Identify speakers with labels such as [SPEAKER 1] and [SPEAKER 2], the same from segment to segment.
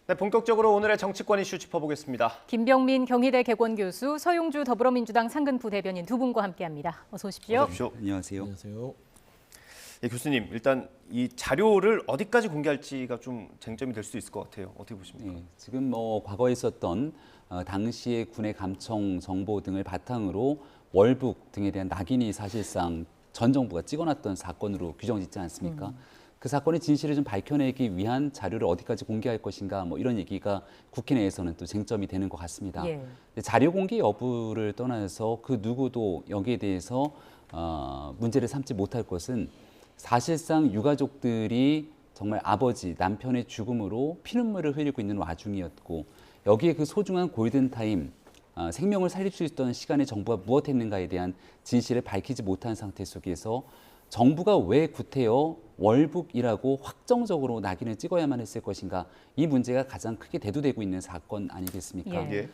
[SPEAKER 1] 네, 본격적으로 오늘의 정치권 이슈 짚어보겠습니다.
[SPEAKER 2] 김병민 경희대 개건교수, 서용주 더불어민주당 상근 부대변인 두 분과 함께합니다. 어서 오십시오.
[SPEAKER 1] 어서 오십시오.
[SPEAKER 3] 안녕하세요.
[SPEAKER 4] 안녕하세요.
[SPEAKER 1] 예, 교수님, 일단 이 자료를 어디까지 공개할지가 좀 쟁점이 될 수 있을 것 같아요. 어떻게 보십니까?
[SPEAKER 3] 네, 지금 과거에 있었던 당시의 군의 감청 정보 등을 바탕으로 월북 등에 대한 낙인이 사실상 전 정부가 찍어놨던 사건으로 규정짓지 않습니까? 그 사건의 진실을 좀 밝혀내기 위한 자료를 어디까지 공개할 것인가 뭐 이런 얘기가 국회 내에서는 또 쟁점이 되는 것 같습니다.
[SPEAKER 2] 예.
[SPEAKER 3] 자료 공개 여부를 떠나서 그 누구도 여기에 대해서 문제를 삼지 못할 것은 사실상 유가족들이 정말 아버지, 남편의 죽음으로 피눈물을 흘리고 있는 와중이었고 여기에 그 소중한 골든타임, 생명을 살릴 수 있던 시간에 정부가 무엇했는가에 대한 진실을 밝히지 못한 상태 속에서 정부가 왜 구태여 월북이라고 확정적으로 낙인을 찍어야만 했을 것인가, 이 문제가 가장 크게 대두되고 있는 사건 아니겠습니까?
[SPEAKER 2] 예.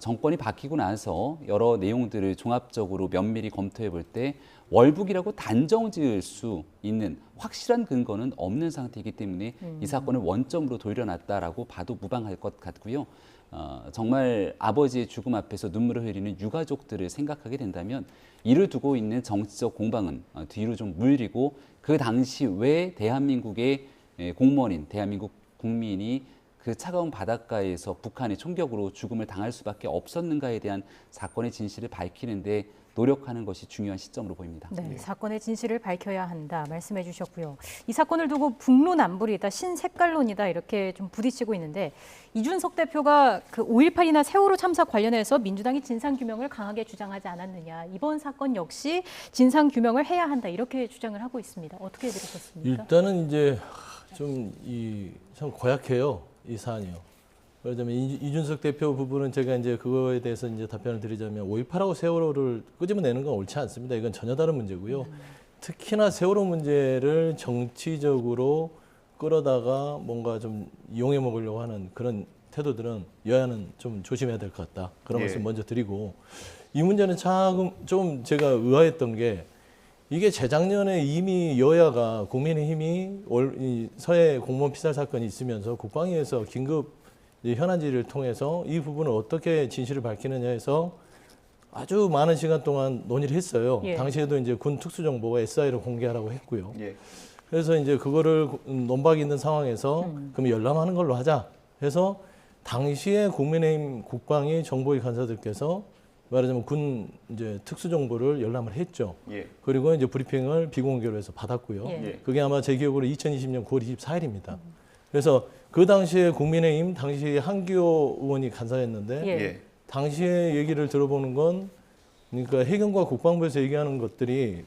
[SPEAKER 3] 정권이 바뀌고 나서 여러 내용들을 종합적으로 면밀히 검토해 볼 때 월북이라고 단정 지을 수 있는 확실한 근거는 없는 상태이기 때문에 이 사건을 원점으로 돌려놨다라고 봐도 무방할 것 같고요. 정말 아버지의 죽음 앞에서 눈물을 흘리는 유가족들을 생각하게 된다면 이를 두고 있는 정치적 공방은 뒤로 좀 물리고 그 당시 왜 대한민국의 공무원인 대한민국 국민이 그 차가운 바닷가에서 북한의 총격으로 죽음을 당할 수밖에 없었는가에 대한 사건의 진실을 밝히는데 노력하는 것이 중요한 시점으로 보입니다.
[SPEAKER 2] 네, 사건의 진실을 밝혀야 한다 말씀해 주셨고요. 이 사건을 두고 북로남불이다, 신색깔론이다 이렇게 좀 부딪히고 있는데 이준석 대표가 그 5.18이나 세월호 참사 관련해서 민주당이 진상규명을 강하게 주장하지 않았느냐. 이번 사건 역시 진상규명을 해야 한다 이렇게 주장을 하고 있습니다. 어떻게 들으셨습니까?
[SPEAKER 4] 일단은 이제 참 고약해요, 이 사안이요. 그러자면 이준석 대표 부분은 제가 이제 그거에 대해서 이제 답변을 드리자면 5.18하고 세월호를 끄집어내는 건 옳지 않습니다. 이건 전혀 다른 문제고요. 특히나 세월호 문제를 정치적으로 끌어다가 뭔가 좀 이용해 먹으려고 하는 그런 태도들은 여야는 좀 조심해야 될 것 같다. 그런 말씀 먼저 드리고, 이 문제는 좀 제가 의아했던 게 이게 재작년에 이미 여야가 국민의힘이 이 서해 공무원 피살 사건이 있으면서 국방위에서 긴급 현안질의를 통해서 이 부분을 어떻게 진실을 밝히느냐 해서 아주 많은 시간 동안 논의를 했어요.
[SPEAKER 2] 예.
[SPEAKER 4] 당시에도 이제 군 특수정보가 SI를 공개하라고 했고요.
[SPEAKER 1] 예.
[SPEAKER 4] 그래서 이제 그거를 논박이 있는 상황에서 그럼 열람하는 걸로 하자 해서 당시에 국민의힘 국방위 정보위 간사들께서 말하자면 군 이제 특수정보를 열람을 했죠.
[SPEAKER 1] 예.
[SPEAKER 4] 그리고 이제 브리핑을 비공개로 해서 받았고요.
[SPEAKER 2] 예.
[SPEAKER 4] 그게 아마 제 기억으로 2020년 9월 24일입니다. 그래서 그 당시에 국민의힘 당시 한기호 의원이 간사였는데
[SPEAKER 2] 예.
[SPEAKER 4] 당시에 얘기를 들어보는 건 그러니까 해경과 국방부에서 얘기하는 것들이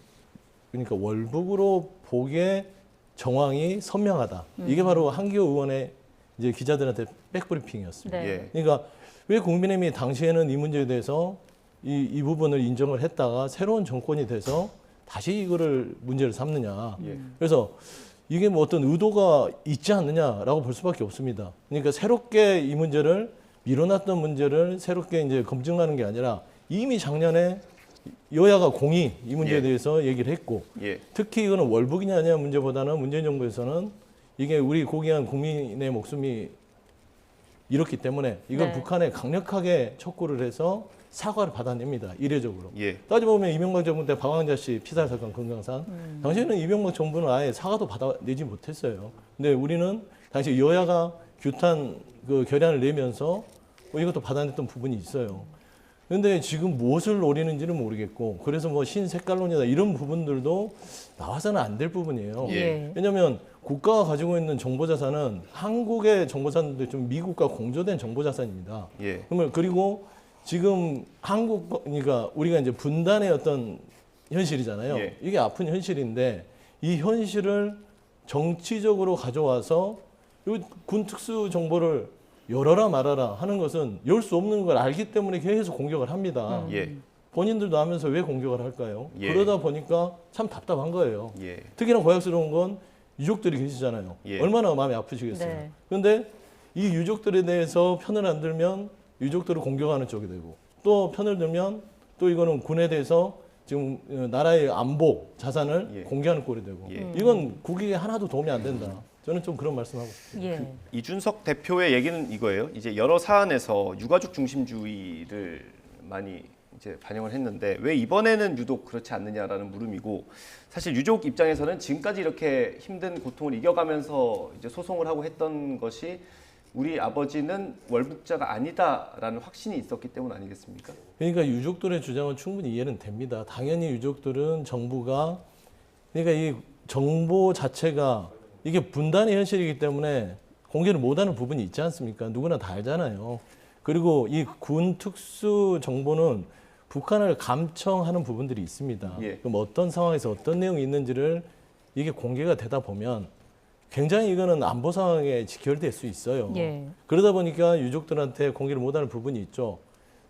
[SPEAKER 4] 그러니까 월북으로 보기에 정황이 선명하다. 이게 바로 한기호 의원의 이제 기자들한테 백브리핑이었습니다.
[SPEAKER 2] 네.
[SPEAKER 1] 예.
[SPEAKER 4] 그러니까 왜 국민의힘이 당시에는 이 문제에 대해서 이 부분을 인정을 했다가 새로운 정권이 돼서 다시 이거를 문제를 삼느냐. 그래서 이게 뭐 어떤 의도가 있지 않느냐라고 볼 수밖에 없습니다. 그러니까 새롭게 이 문제를 밀어놨던 문제를 새롭게 이제 검증하는 게 아니라 이미 작년에 여야가 공히 이 문제에 대해서 얘기를 했고
[SPEAKER 1] 예.
[SPEAKER 4] 특히 이거는 월북이냐 아니냐 문제보다는 문재인 정부에서는 이게 우리 고귀한 국민의 목숨이 이렇기 때문에 이걸
[SPEAKER 2] 네.
[SPEAKER 4] 북한에 강력하게 촉구를 해서 사과를 받아냅니다. 이례적으로.
[SPEAKER 1] 예.
[SPEAKER 4] 따져보면 이명박 정부 때 박광자 씨 피살 사건 금강산 당시에는 이명박 정부는 아예 사과도 받아내지 못했어요. 근데 우리는 당시 여야가 규탄 그 결의안을 내면서 이것도 받아냈던 부분이 있어요. 그런데 지금 무엇을 노리는지는 모르겠고 그래서 뭐 신색깔론이다 이런 부분들도 나와서는 안 될 부분이에요.
[SPEAKER 2] 예.
[SPEAKER 4] 왜냐하면 국가가 가지고 있는 정보자산은 한국의 정보자산도 좀 미국과 공조된 정보자산입니다.
[SPEAKER 1] 예.
[SPEAKER 4] 그러면 그리고 지금 그러니까 우리가 이제 분단의 어떤 현실이잖아요.
[SPEAKER 1] 예.
[SPEAKER 4] 이게 아픈 현실인데 이 현실을 정치적으로 가져와서 군 특수 정보를 열어라 말아라 하는 것은 열 수 없는 걸 알기 때문에 계속 공격을 합니다.
[SPEAKER 1] 예.
[SPEAKER 4] 본인들도 하면서 왜 공격을 할까요?
[SPEAKER 1] 예.
[SPEAKER 4] 그러다 보니까 참 답답한 거예요.
[SPEAKER 1] 예.
[SPEAKER 4] 특히나 고약스러운 건 유족들이 계시잖아요.
[SPEAKER 1] 예.
[SPEAKER 4] 얼마나 마음이 아프시겠어요.
[SPEAKER 2] 네.
[SPEAKER 4] 그런데 이 유족들에 대해서 편을 안 들면 유족들을 공격하는 쪽이 되고 또 편을 들면 또 이거는 군에 대해서 지금 나라의 안보 자산을
[SPEAKER 1] 예.
[SPEAKER 4] 공개하는 꼴이 되고
[SPEAKER 1] 예.
[SPEAKER 4] 이건 국익에 하나도 도움이 안 된다. 저는 좀 그런 말씀하고 싶습니다.
[SPEAKER 2] 예.
[SPEAKER 1] 이준석 대표의 얘기는 이거예요. 이제 여러 사안에서 유가족 중심주의를 많이 이제 반영을 했는데 왜 이번에는 유독 그렇지 않느냐라는 물음이고, 사실 유족 입장에서는 지금까지 이렇게 힘든 고통을 이겨가면서 이제 소송을 하고 했던 것이 우리 아버지는 월북자가 아니다라는 확신이 있었기 때문 아니겠습니까?
[SPEAKER 4] 그러니까 유족들의 주장은 충분히 이해는 됩니다. 당연히 유족들은 정부가, 그러니까 이 정보 자체가 이게 분단의 현실이기 때문에 공개를 못하는 부분이 있지 않습니까? 누구나 다 알잖아요. 그리고 이 군 특수 정보는 북한을 감청하는 부분들이 있습니다.
[SPEAKER 1] 예.
[SPEAKER 4] 그럼 어떤 상황에서 어떤 내용이 있는지를 이게 공개가 되다 보면 굉장히 이거는 안보 상황에 직결될 수 있어요.
[SPEAKER 2] 예.
[SPEAKER 4] 그러다 보니까 유족들한테 공개를 못하는 부분이 있죠.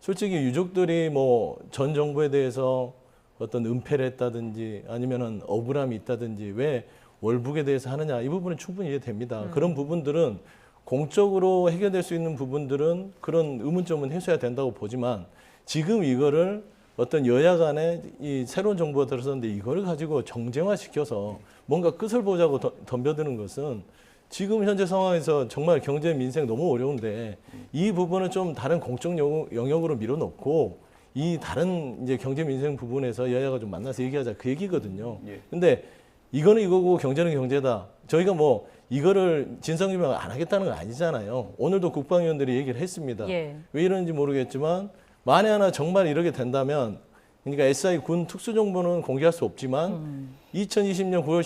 [SPEAKER 4] 솔직히 유족들이 뭐 전 정부에 대해서 어떤 은폐를 했다든지 아니면은 억울함이 있다든지 왜 월북에 대해서 하느냐, 이 부분은 충분히 이해됩니다. 그런 부분들은 공적으로 해결될 수 있는 부분들은 그런 의문점은 해소해야 된다고 보지만, 지금 이거를 어떤 여야 간에 이 새로운 정부가 들어섰는데 이걸 가지고 정쟁화시켜서 뭔가 끝을 보자고 덤벼드는 것은 지금 현재 상황에서 정말 경제 민생 너무 어려운데, 이 부분은 좀 다른 공적 영역으로 밀어놓고 이 다른 이제 경제 민생 부분에서 여야가 좀 만나서 얘기하자, 그 얘기거든요.
[SPEAKER 1] 예.
[SPEAKER 4] 근데 이거는 이거고 경제는 경제다. 저희가 뭐 이거를 진상규명 안 하겠다는 건 아니잖아요. 오늘도 국방위원들이 얘기를 했습니다.
[SPEAKER 2] 예.
[SPEAKER 4] 왜 이런지 모르겠지만 만에 하나 정말 이렇게 된다면, 그러니까 SI 군 특수정보는 공개할 수 없지만 2020년 9월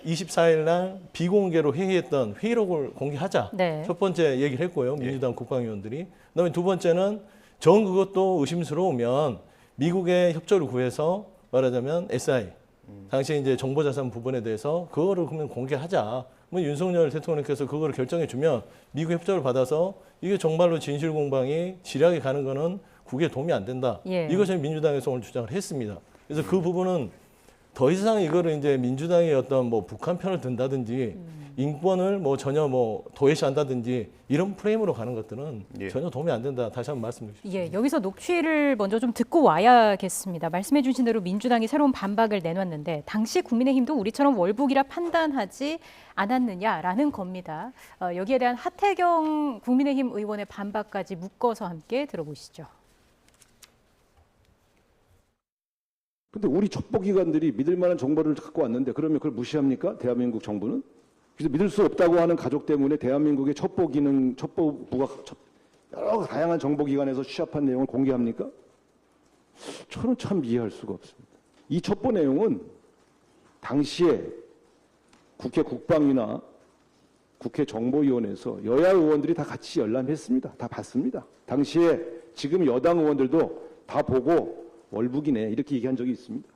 [SPEAKER 4] 24일 날 비공개로 회의했던 회의록을 공개하자.
[SPEAKER 2] 네.
[SPEAKER 4] 첫 번째 얘기를 했고요. 민주당 국방위원들이. 그다음에 두 번째는 정 그것도 의심스러우면 미국의 협조를 구해서 말하자면 SI 당시 이제 정보자산 부분에 대해서 그거를 그러면 공개하자. 뭐 윤석열 대통령께서 그거를 결정해 주면 미국 협조를 받아서 이게 정말로 진실 공방이 지략에 가는 거는 국에 도움이 안 된다.
[SPEAKER 2] 예.
[SPEAKER 4] 이것을 민주당에서 오늘 주장을 했습니다. 그래서 그 부분은 더 이상 이거를 이제 민주당의 어떤 뭐 북한 편을 든다든지 인권을 뭐 전혀 뭐 도외시한다든지 이런 프레임으로 가는 것들은
[SPEAKER 1] 예.
[SPEAKER 4] 전혀 도움이 안 된다. 다시 한번 말씀드리겠습니다.
[SPEAKER 2] 예, 여기서 녹취를 먼저 좀 듣고 와야겠습니다. 말씀해 주신 대로 민주당이 새로운 반박을 내놨는데 당시 국민의힘도 우리처럼 월북이라 판단하지 않았느냐라는 겁니다. 여기에 대한 하태경 국민의힘 의원의 반박까지 묶어서 함께 들어보시죠.
[SPEAKER 5] 근데 우리 첩보기관들이 믿을 만한 정보를 갖고 왔는데 그러면 그걸 무시합니까? 대한민국 정부는? 그래서 믿을 수 없다고 하는 가족 때문에 대한민국의 첩보부가 여러 다양한 정보기관에서 취합한 내용을 공개합니까? 저는 참 이해할 수가 없습니다. 이 첩보 내용은 당시에 국회 국방위나 국회 정보위원회에서 여야 의원들이 다 같이 열람했습니다. 다 봤습니다. 당시에 지금 여당 의원들도 다 보고 월북이네 이렇게 얘기한 적이 있습니다.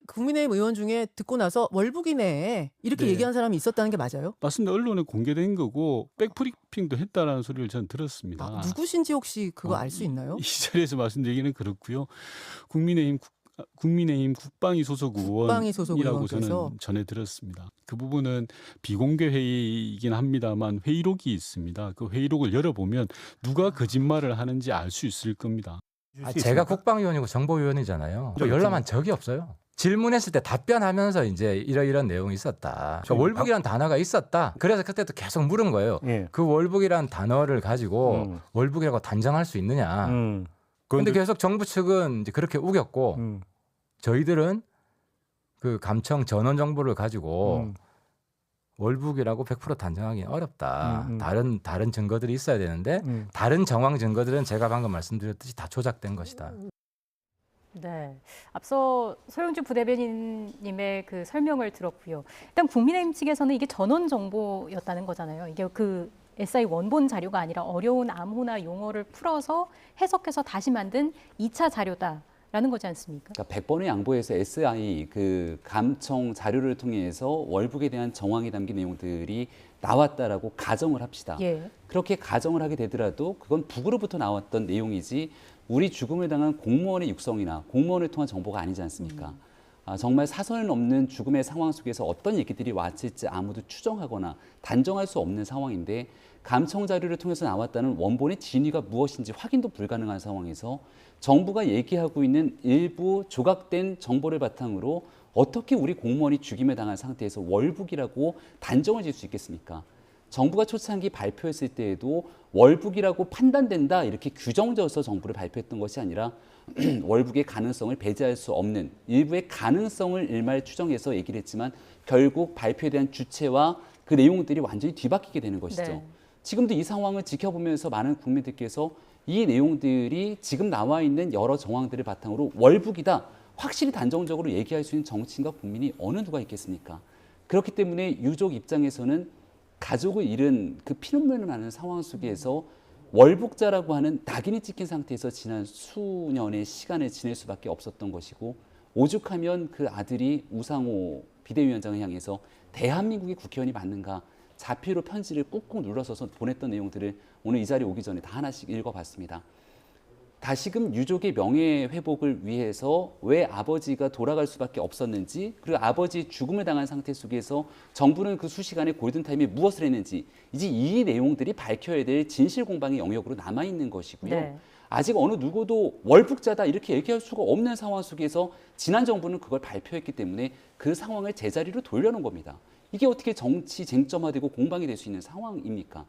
[SPEAKER 6] 국민의힘 의원 중에 듣고 나서 월북이네 이렇게
[SPEAKER 7] 네.
[SPEAKER 6] 얘기한 사람이 있었다는 게 맞아요?
[SPEAKER 7] 맞습니다. 언론에 공개된 거고 백브리핑도 했다라는 소리를 저는 들었습니다.
[SPEAKER 6] 아, 누구신지 혹시 그거 알 수 있나요?
[SPEAKER 7] 이 자리에서 말씀드리기는 그렇고요. 국민의힘 국방위 소속
[SPEAKER 6] 국방위 소속
[SPEAKER 7] 의원이라고
[SPEAKER 6] 의원께서?
[SPEAKER 7] 저는 전해 들었습니다. 그 부분은 비공개 회의이긴 합니다만 회의록이 있습니다. 그 회의록을 열어보면 누가 거짓말을 하는지 알 수 있을 겁니다.
[SPEAKER 8] 제가 국방위원이고 정보위원이잖아요. 저 열람한 적이 없어요. 질문했을 때 답변하면서 이제 이런 내용이 있었다. 그러니까 월북이란 단어가 있었다. 그래서 그때도 계속 물은 거예요.
[SPEAKER 9] 예.
[SPEAKER 8] 그 월북이란 단어를 가지고 월북이라고 단정할 수 있느냐.
[SPEAKER 9] 음.
[SPEAKER 8] 그런데 계속 정부 측은 이제 그렇게 우겼고 저희들은 그 감청 전원 정보를 가지고 월북이라고 100% 단정하기는 어렵다. 다른 증거들이 있어야 되는데 다른 정황 증거들은 제가 방금 말씀드렸듯이 다 조작된 것이다.
[SPEAKER 2] 네, 앞서 소영주 부대변인님의 그 설명을 들었고요. 일단 국민의힘 측에서는 이게 전원 정보였다는 거잖아요. 이게 그 SI 원본 자료가 아니라 어려운 암호나 용어를 풀어서 해석해서 다시 만든 2차 자료다라는 거지 않습니까?
[SPEAKER 3] 그러니까 100번의 양보에서 SI 그 감청 자료를 통해서 월북에 대한 정황이 담긴 내용들이 나왔다라고 가정을 합시다.
[SPEAKER 2] 예.
[SPEAKER 3] 그렇게 가정을 하게 되더라도 그건 북으로부터 나왔던 내용이지 우리 죽음을 당한 공무원의 육성이나 공무원을 통한 정보가 아니지 않습니까? 정말 사선을 넘는 죽음의 상황 속에서 어떤 얘기들이 왔을지 아무도 추정하거나 단정할 수 없는 상황인데 감청 자료를 통해서 나왔다는 원본의 진위가 무엇인지 확인도 불가능한 상황에서 정부가 얘기하고 있는 일부 조각된 정보를 바탕으로 어떻게 우리 공무원이 죽임을 당한 상태에서 월북이라고 단정을 지을 수 있겠습니까? 정부가 초창기 발표했을 때에도 월북이라고 판단된다 이렇게 규정져서 정부를 발표했던 것이 아니라 월북의 가능성을 배제할 수 없는 일부의 가능성을 일말 추정해서 얘기를 했지만 결국 발표에 대한 주체와 그 내용들이 완전히 뒤바뀌게 되는 것이죠.
[SPEAKER 2] 네.
[SPEAKER 3] 지금도 이 상황을 지켜보면서 많은 국민들께서 이 내용들이 지금 나와 있는 여러 정황들을 바탕으로 월북이다 확실히 단정적으로 얘기할 수 있는 정치인과 국민이 어느 누가 있겠습니까? 그렇기 때문에 유족 입장에서는 가족을 잃은 그 피눈물을 나는 상황 속에서 월북자라고 하는 낙인이 찍힌 상태에서 지난 수년의 시간을 지낼 수밖에 없었던 것이고 오죽하면 그 아들이 우상호 비대위원장을 향해서 대한민국의 국회의원이 맞는가 자필로 편지를 꾹꾹 눌러서서 보냈던 내용들을 오늘 이 자리에 오기 전에 다 하나씩 읽어봤습니다. 다시금 유족의 명예회복을 위해서 왜 아버지가 돌아갈 수밖에 없었는지 그리고 아버지 죽음을 당한 상태 속에서 정부는 그 수시간의 골든타임에 무엇을 했는지 이제 이 내용들이 밝혀야 될 진실공방의 영역으로 남아있는 것이고요.
[SPEAKER 2] 네.
[SPEAKER 3] 아직 어느 누구도 월북자다 이렇게 얘기할 수가 없는 상황 속에서 지난 정부는 그걸 발표했기 때문에 그 상황을 제자리로 돌려놓은 겁니다. 이게 어떻게 정치 쟁점화되고 공방이 될 수 있는 상황입니까?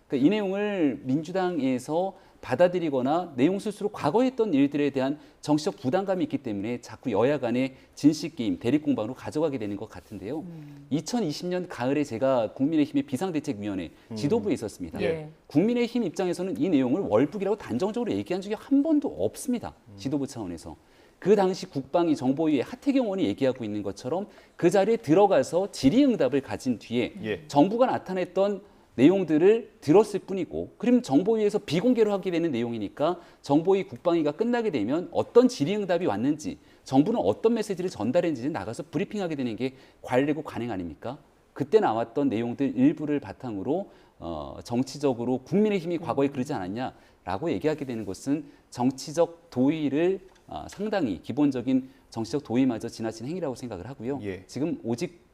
[SPEAKER 3] 그러니까 이 내용을 민주당에서 받아들이거나 내용 스스로 과거에 했던 일들에 대한 정치적 부담감이 있기 때문에 자꾸 여야 간의 진실게임, 대립공방으로 가져가게 되는 것 같은데요. 2020년 가을에 제가 국민의힘의 비상대책위원회 지도부에 있었습니다.
[SPEAKER 2] 예.
[SPEAKER 3] 국민의힘 입장에서는 이 내용을 월북이라고 단정적으로 얘기한 적이 한 번도 없습니다. 지도부 차원에서. 그 당시 국방위 정보위의 하태경 의원이 얘기하고 있는 것처럼 그 자리에 들어가서 질의응답을 가진 뒤에
[SPEAKER 1] 예.
[SPEAKER 3] 정부가 나타냈던 내용들을 들었을 뿐이고 그럼 정보위에서 비공개로 하게 되는 내용이니까 정보위 국방위가 끝나게 되면 어떤 질의응답이 왔는지 정부는 어떤 메시지를 전달했는지 나가서 브리핑하게 되는 게 관례고 관행 아닙니까? 그때 나왔던 내용들 일부를 바탕으로 정치적으로 국민의힘이 과거에 그러지 않았냐라고 얘기하게 되는 것은 정치적 도의를 상당히 기본적인 정치적 도의마저 지나친 행위라고 생각을 하고요.
[SPEAKER 1] 예.
[SPEAKER 3] 지금 오직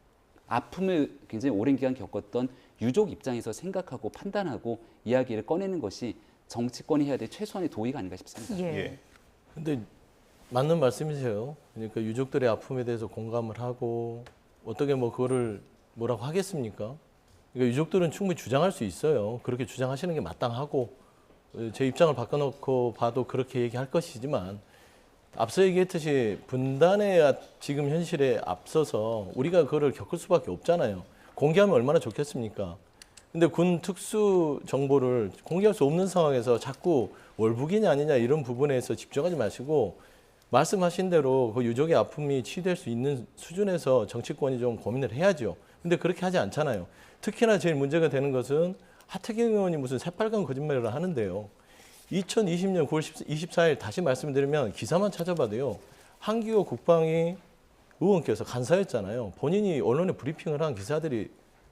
[SPEAKER 3] 아픔을 굉장히 오랜 기간 겪었던 유족 입장에서 생각하고 판단하고 이야기를 꺼내는 것이 정치권이 해야 될 최소한의 도의가 아닌가 싶습니다.
[SPEAKER 2] 예.
[SPEAKER 1] 예.
[SPEAKER 4] 근데 맞는 말씀이세요. 그러니까 유족들의 아픔에 대해서 공감을 하고 어떻게 뭐 그거를 뭐라고 하겠습니까? 그러니까 유족들은 충분히 주장할 수 있어요. 그렇게 주장하시는 게 마땅하고 제 입장을 바꿔놓고 봐도 그렇게 얘기할 것이지만 앞서 얘기했듯이 분단의 지금 현실에 앞서서 우리가 그거를 겪을 수밖에 없잖아요. 공개하면 얼마나 좋겠습니까? 근데 군 특수 정보를 공개할 수 없는 상황에서 자꾸 월북이냐 아니냐 이런 부분에서 집중하지 마시고 말씀하신 대로 그 유족의 아픔이 치유될 수 있는 수준에서 정치권이 좀 고민을 해야죠. 근데 그렇게 하지 않잖아요. 특히나 제일 문제가 되는 것은 하태경 의원이 무슨 새빨간 거짓말을 하는데요. 2020년 9월 24일 다시 말씀드리면 기사만 찾아봐도요. 한기호 국방위 의원께서 간사였잖아요. 본인이 언론에 브리핑을 한 기사들이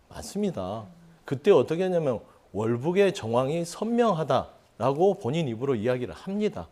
[SPEAKER 4] 많습니다. 그때 어떻게 했냐면 월북의 정황이 선명하다라고 본인 입으로 이야기를 합니다.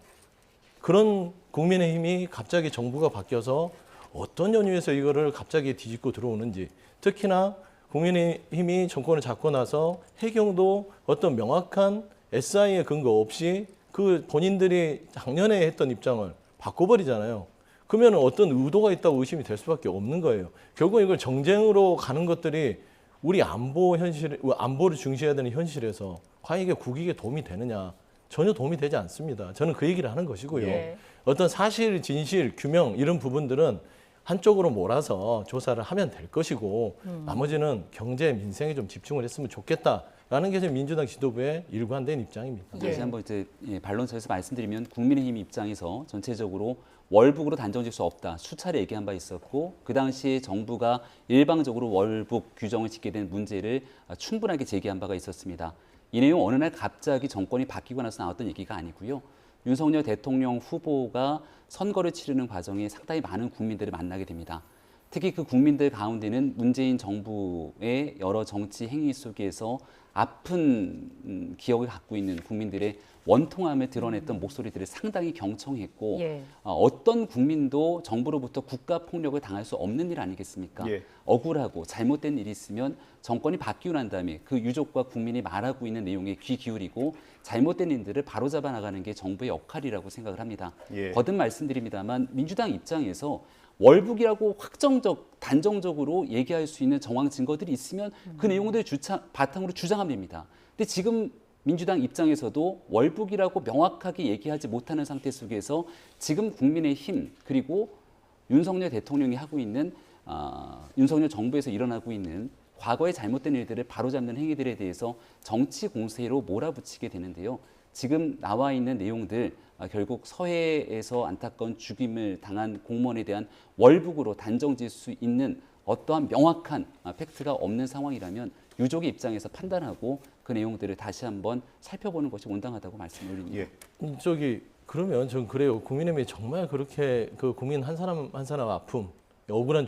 [SPEAKER 4] 그런 국민의힘이 갑자기 정부가 바뀌어서 어떤 연유에서 이거를 갑자기 뒤집고 들어오는지 특히나 국민의힘이 정권을 잡고 나서 해경도 어떤 명확한 SI의 근거 없이 그 본인들이 작년에 했던 입장을 바꿔버리잖아요. 그러면 어떤 의도가 있다고 의심이 될 수밖에 없는 거예요. 결국 이걸 정쟁으로 가는 것들이 우리 안보를 중시해야 되는 현실에서 과연 이게 국익에 도움이 되느냐? 전혀 도움이 되지 않습니다. 저는 그 얘기를 하는 것이고요.
[SPEAKER 2] 예.
[SPEAKER 4] 어떤 사실, 진실, 규명 이런 부분들은 한쪽으로 몰아서 조사를 하면 될 것이고 나머지는 경제, 민생에 좀 집중을 했으면 좋겠다라는 게 민주당 지도부의 일관된 입장입니다.
[SPEAKER 2] 예.
[SPEAKER 3] 다시 한번 이제 반론처에서 말씀드리면 국민의힘 입장에서 전체적으로 월북으로 단정질 수 없다. 수차례 얘기한 바 있었고 그 당시에 정부가 일방적으로 월북 규정을 짓게 된 문제를 충분하게 제기한 바가 있었습니다. 이 내용 어느 날 갑자기 정권이 바뀌고 나서 나왔던 얘기가 아니고요. 윤석열 대통령 후보가 선거를 치르는 과정에 상당히 많은 국민들을 만나게 됩니다. 특히 그 국민들 가운데는 문재인 정부의 여러 정치 행위 속에서 아픈 기억을 갖고 있는 국민들의 원통함을 드러냈던 목소리들을 상당히 경청했고
[SPEAKER 2] 예.
[SPEAKER 3] 어떤 국민도 정부로부터 국가 폭력을 당할 수 없는 일 아니겠습니까?
[SPEAKER 1] 예.
[SPEAKER 3] 억울하고 잘못된 일이 있으면 정권이 바뀌고 난 다음에 그 유족과 국민이 말하고 있는 내용에 귀 기울이고 잘못된 일들을 바로잡아 나가는 게 정부의 역할이라고 생각을 합니다.
[SPEAKER 1] 예.
[SPEAKER 3] 거듭 말씀드립니다만 민주당 입장에서 월북이라고 단정적으로 얘기할 수 있는 정황 증거들이 있으면 그 내용들을 바탕으로 주장하면 됩니다. 근데 지금 민주당 입장에서도 월북이라고 명확하게 얘기하지 못하는 상태 속에서 지금 국민의힘 그리고 윤석열 대통령이 하고 있는 윤석열 정부에서 일어나고 있는 과거의 잘못된 일들을 바로잡는 행위들에 대해서 정치 공세로 몰아붙이게 되는데요. 지금 나와 있는 내용들 결국 서해에서 안타까운 죽임을 당한 공무원에 대한 월북으로 단정질 수 있는 어떠한 명확한 팩트가 없는 상황이라면 유족의 입장에서 판단하고 그 내용들을 다시 한번 살펴보는 것이 온당하다고 말씀드립니다.
[SPEAKER 1] 예.
[SPEAKER 4] 그러면 전 그래요. 국민의힘이 정말 그렇게 그 국민 한 사람 한 사람 아픔, 억울한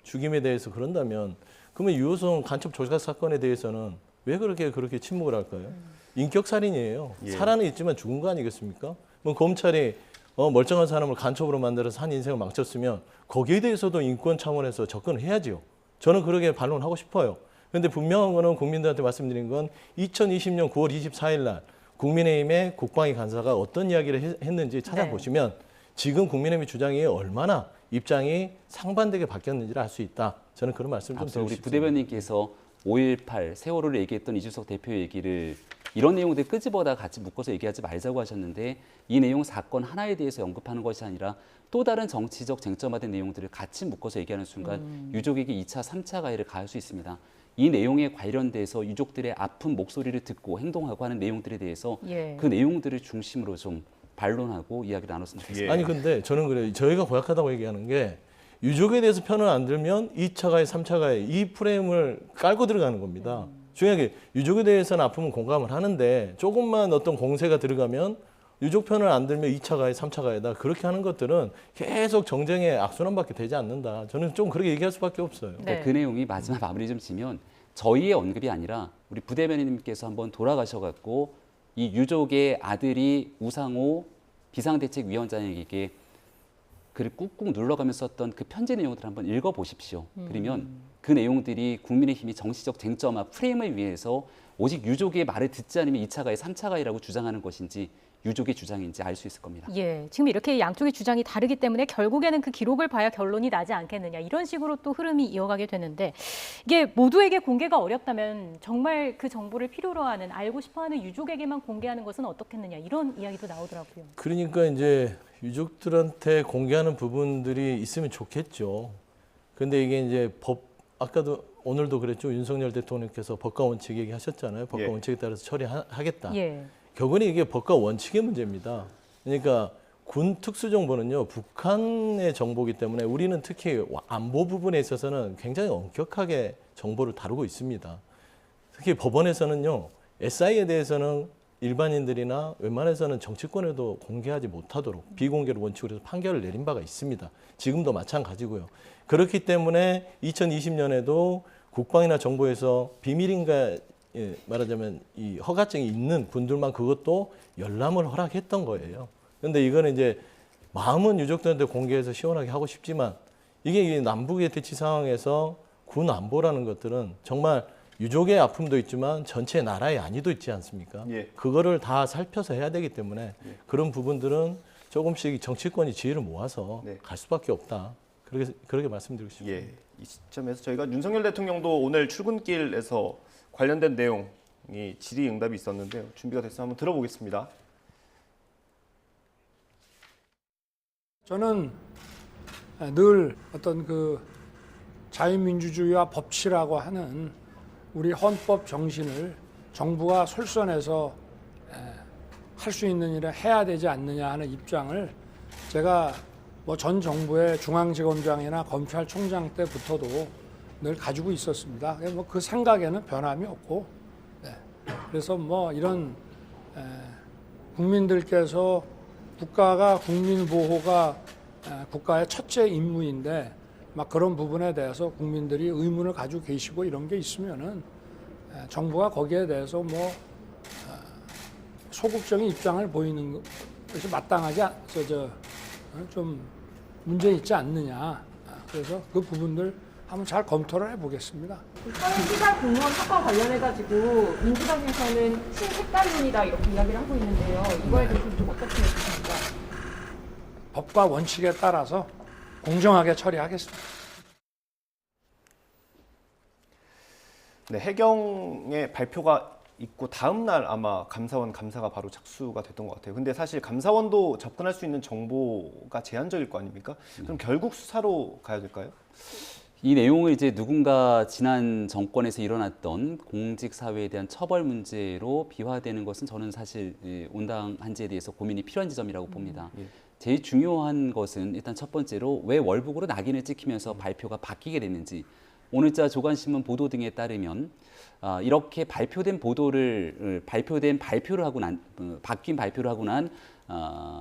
[SPEAKER 4] 죽임에 대해서 그런다면 그러면 유호성 간첩 조작 사건에 대해서는 왜 그렇게 침묵을 할까요? 인격살인이에요.
[SPEAKER 1] 예.
[SPEAKER 4] 살아는 있지만 죽은 거 아니겠습니까? 뭐 검찰이 멀쩡한 사람을 간첩으로 만들어서 한 인생을 망쳤으면 거기에 대해서도 인권 차원에서 접근을 해야죠. 저는 그렇게 반론하고 싶어요. 그런데 분명한 거는 국민들한테 말씀드린 건 2020년 9월 24일 날 국민의힘의 국방위 간사가 어떤 이야기를 했는지 찾아보시면 지금 국민의힘의 주장이 얼마나 입장이 상반되게 바뀌었는지를 알 수 있다. 저는 그런 말씀을 좀
[SPEAKER 3] 앞서
[SPEAKER 4] 드리고
[SPEAKER 3] 우리
[SPEAKER 4] 싶습니다.
[SPEAKER 3] 부대변인께서 5.18 세월호를 얘기했던 이준석 대표 얘기를 이런 내용들 끄집어다 같이 묶어서 얘기하지 말자고 하셨는데 이 내용 사건 하나에 대해서 언급하는 것이 아니라 또 다른 정치적 쟁점화된 내용들을 같이 묶어서 얘기하는 순간 유족에게 2차, 3차 가해를 가할 수 있습니다. 이 내용에 관련돼서 유족들의 아픈 목소리를 듣고 행동하고 하는 내용들에 대해서 그 내용들을 중심으로 좀 반론하고 이야기를 나눴으면 좋겠습니다.
[SPEAKER 4] 아니 근데 저는 그래요. 저희가 고약하다고 얘기하는 게 유족에 대해서 편을 안 들면 2차 가해, 3차 가해 이 프레임을 깔고 들어가는 겁니다. 중요한 게 유족에 대해서는 아픔은 공감을 하는데 조금만 어떤 공세가 들어가면 유족 편을 안 들면 2차 가해, 3차 가해다. 그렇게 하는 것들은 계속 정쟁의 악순환밖에 되지 않는다. 저는 좀 그렇게 얘기할 수밖에 없어요.
[SPEAKER 3] 그 내용이 마지막 마무리 좀 지면 저희의 언급이 아니라 우리 부대변인님께서 한번 돌아가셔갖고 이 유족의 아들이 우상호 비상대책위원장에게 글을 꾹꾹 눌러가면서 썼던 그 편지 내용들을 한번 읽어보십시오. 그러면 그 내용들이 국민의힘이 정치적 쟁점화 프레임을 위해서 오직 유족의 말을 듣지 않으면 2차 가해, 3차 가해라고 주장하는 것인지 유족의 주장인지 알 수 있을 겁니다.
[SPEAKER 2] 예, 지금 이렇게 양쪽의 주장이 다르기 때문에 결국에는 그 기록을 봐야 결론이 나지 않겠느냐 이런 식으로 또 흐름이 이어가게 되는데 이게 모두에게 공개가 어렵다면 정말 그 정보를 필요로 하는 알고 싶어하는 유족에게만 공개하는 것은 어떻겠느냐 이런 이야기도 나오더라고요.
[SPEAKER 4] 그러니까 이제 유족들한테 공개하는 부분들이 있으면 좋겠죠. 근데 이게 이제 아까도 오늘도 그랬죠. 윤석열 대통령께서 법과 원칙 얘기하셨잖아요. 법과 원칙에 따라서 처리하겠다. 결국은 이게 법과 원칙의 문제입니다. 그러니까 군 특수정보는요, 북한의 정보이기 때문에 우리는 특히 안보 부분에 있어서는 굉장히 엄격하게 정보를 다루고 있습니다. 특히 법원에서는요, SI에 대해서는 일반인들이나 웬만해서는 정치권에도 공개하지 못하도록 비공개를 원칙으로 해서 판결을 내린 바가 있습니다. 지금도 마찬가지고요. 그렇기 때문에 2020년에도 국방이나 정보에서 비밀인가 말하자면 이 허가증이 있는 분들만 그것도 열람을 허락했던 거예요. 그런데 이거는 이제 마음은 유족들한테 공개해서 시원하게 하고 싶지만 이게 남북의 대치 상황에서 군 안보라는 것들은 정말 유족의 아픔도 있지만 전체 나라의 안위도 있지 않습니까? 그거를 다 살펴서 해야 되기 때문에 그런 부분들은 조금씩 정치권이 지혜를 모아서 갈 수밖에 없다. 그렇게 말씀드리고 싶습니다.
[SPEAKER 1] 이 시점에서 저희가 윤석열 대통령도 오늘 출근길에서 관련된 내용이 질의응답이 있었는데요. 준비가 됐으면 한번 들어보겠습니다.
[SPEAKER 9] 저는 늘 어떤 그 자유민주주의와 법치라고 하는 우리 헌법 정신을 정부가 솔선해서 할 수 있는 일을 해야 되지 않느냐 하는 입장을 제가 뭐 전 정부의 중앙지검장이나 검찰총장 때부터도 늘 가지고 있었습니다. 뭐 그 생각에는 변함이 없고, 그래서 뭐 이런 국민들께서 국가가 국민 보호가 국가의 첫째 임무인데 막 그런 부분에 대해서 국민들이 의문을 가지고 계시고 이런 게 있으면은 정부가 거기에 대해서 뭐 소극적인 입장을 보이는 것이 마땅하지 좀 문제 있지 않느냐. 그래서 그 부분들 한번 잘 검토를 해보겠습니다.
[SPEAKER 10] 시장 공무원 사건 관련해가지고 민주당에서는 신색깔론이다 이렇게 이야기를 하고 있는데요. 이거에 대해서 좀 어떻게 보십니까?
[SPEAKER 9] 법과 원칙에 따라서 공정하게 처리하겠습니다.
[SPEAKER 1] 네, 해경의 발표가 있고 다음 날 아마 감사원 감사가 바로 착수가 됐던 것 같아요. 근데 사실 감사원도 접근할 수 있는 정보가 제한적일 거 아닙니까? 그럼 결국 수사로 가야 될까요?
[SPEAKER 3] 이 내용을 이제 누군가 지난 정권에서 일어났던 공직 사회에 대한 처벌 문제로 비화되는 것은 저는 사실 온당한지에 대해서 고민이 필요한 지점이라고 봅니다. 제일 중요한 것은 일단 첫 번째로 왜 월북으로 낙인을 찍히면서 발표가 바뀌게 됐는지, 오늘자 조간신문 보도 등에 따르면 이렇게 발표된 보도를 발표를 하고 난 바뀐 발표를 하고 난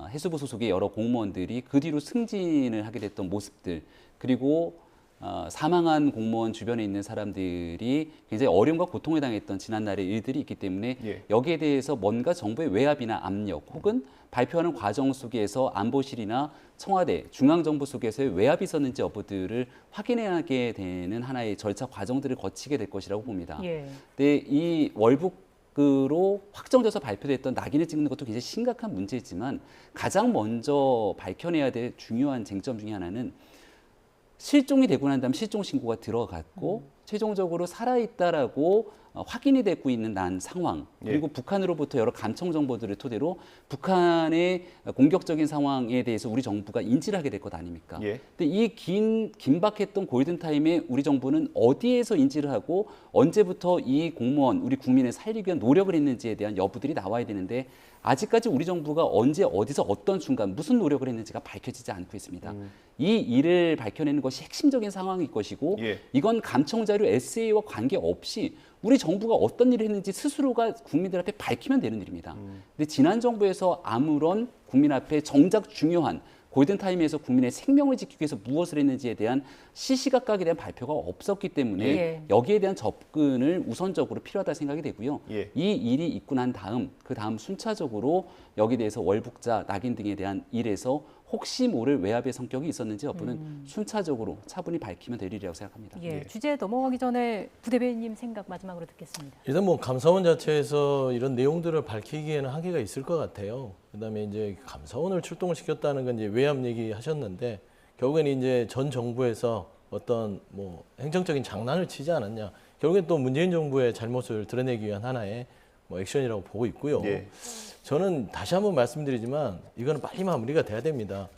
[SPEAKER 3] 해수부 소속의 여러 공무원들이 그 뒤로 승진을 하게 됐던 모습들, 그리고 사망한 공무원 주변에 있는 사람들이 굉장히 어려움과 고통을 당했던 지난날의 일들이 있기 때문에 여기에 대해서 뭔가 정부의 외압이나 압력 혹은 발표하는 과정 속에서 안보실이나 청와대, 중앙정부 속에서의 외압이 있었는지 여부들을 확인하게 되는 하나의 절차 과정들을 거치게 될 것이라고 봅니다. 근데 이 월북으로 확정돼서 발표됐던 낙인을 찍는 것도 굉장히 심각한 문제지만 가장 먼저 밝혀내야 될 중요한 쟁점 중에 하나는 실종이 되고 난 다음 실종 신고가 들어갔고 최종적으로 살아있다라고 확인이 되고 있는 난 상황, 그리고 북한으로부터 여러 감청 정보들을 토대로 북한의 공격적인 상황에 대해서 우리 정부가 인지를 하게 될 것 아닙니까? 근데 이 긴박했던 골든타임에 우리 정부는 어디에서 인지를 하고 언제부터 이 공무원, 우리 국민을 살리기 위한 노력을 했는지에 대한 여부들이 나와야 되는데 아직까지 우리 정부가 언제 어디서 어떤 순간 무슨 노력을 했는지가 밝혀지지 않고 있습니다. 이 일을 밝혀내는 것이 핵심적인 상황일 것이고 이건 감청 자료 SA와 관계없이 우리 정부가 어떤 일을 했는지 스스로가 국민들 앞에 밝히면 되는 일입니다. 근데 지난 정부에서 아무런 국민 앞에 정작 중요한 골든타임에서 국민의 생명을 지키기 위해서 무엇을 했는지에 대한 시시각각에 대한 발표가 없었기 때문에 여기에 대한 접근을 우선적으로 필요하다 생각이 되고요. 이 일이 있고 난 다음 그 다음 순차적으로 여기에 대해서 월북자, 낙인 등에 대한 일에서 혹시 모를 외압의 성격이 있었는지 여부는 순차적으로 차분히 밝히면 될 일이라고 생각합니다.
[SPEAKER 2] 주제 넘어가기 전에 부대변인님 생각 마지막으로 듣겠습니다.
[SPEAKER 4] 일단 뭐 감사원 자체에서 이런 내용들을 밝히기에는 한계가 있을 것 같아요. 그다음에 이제 감사원을 출동을 시켰다는 건 이제 외압 얘기하셨는데 결국에는 이제 전 정부에서 어떤 뭐 행정적인 장난을 치지 않았냐. 결국엔 또 문재인 정부의 잘못을 드러내기 위한 하나의 뭐 액션이라고 보고 있고요. 저는 다시 한번 말씀드리지만 이거는 빨리 마무리가 돼야 됩니다.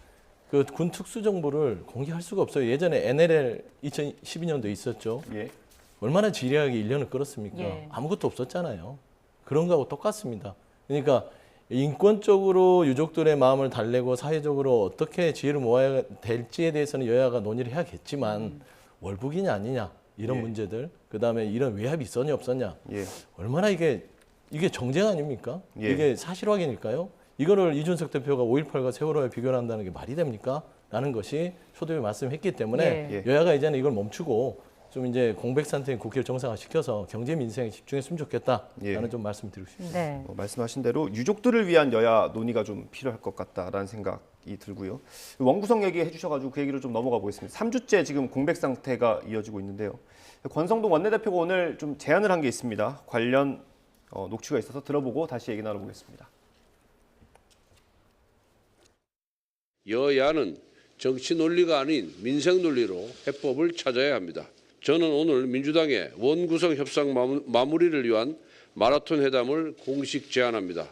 [SPEAKER 4] 그 군 특수 정보를 공개할 수가 없어요. 예전에 NLL 2012년도 있었죠. 얼마나 지리하게 1년을 끌었습니까? 아무것도 없었잖아요. 그런 거하고 똑같습니다. 그러니까 인권적으로 유족들의 마음을 달래고 사회적으로 어떻게 지혜를 모아야 될지에 대해서는 여야가 논의를 해야겠지만 월북이냐 아니냐 이런 문제들, 그다음에 이런 외압이 있었냐 없었냐, 얼마나 이게 정쟁 아닙니까? 이게 사실 확인일까요? 이거를 이준석 대표가 5.18과 세월호에 비교를 한다는 게 말이 됩니까? 라는 것이 초대에 말씀했기 때문에 여야가 이제는 이걸 멈추고 좀 이제 공백 상태인 국회를 정상화시켜서 경제 민생에 집중했으면 좋겠다라는 좀 말씀드리고 싶습니다.
[SPEAKER 1] 말씀하신 대로 유족들을 위한 여야 논의가 좀 필요할 것 같다라는 생각이 들고요. 원구성 얘기해 주셔가지고 그 얘기로 좀 넘어가 보겠습니다. 3주째 지금 공백 상태가 이어지고 있는데요. 권성동 원내대표가 오늘 좀 제안을 한 게 있습니다. 관련 녹취가 있어서 들어보고 다시 얘기 나눠보겠습니다.
[SPEAKER 11] 여야는 정치 논리가 아닌 민생 논리로 해법을 찾아야 합니다. 저는 오늘 민주당의 원구성 협상 마무리를 위한 마라톤 회담을 공식 제안합니다.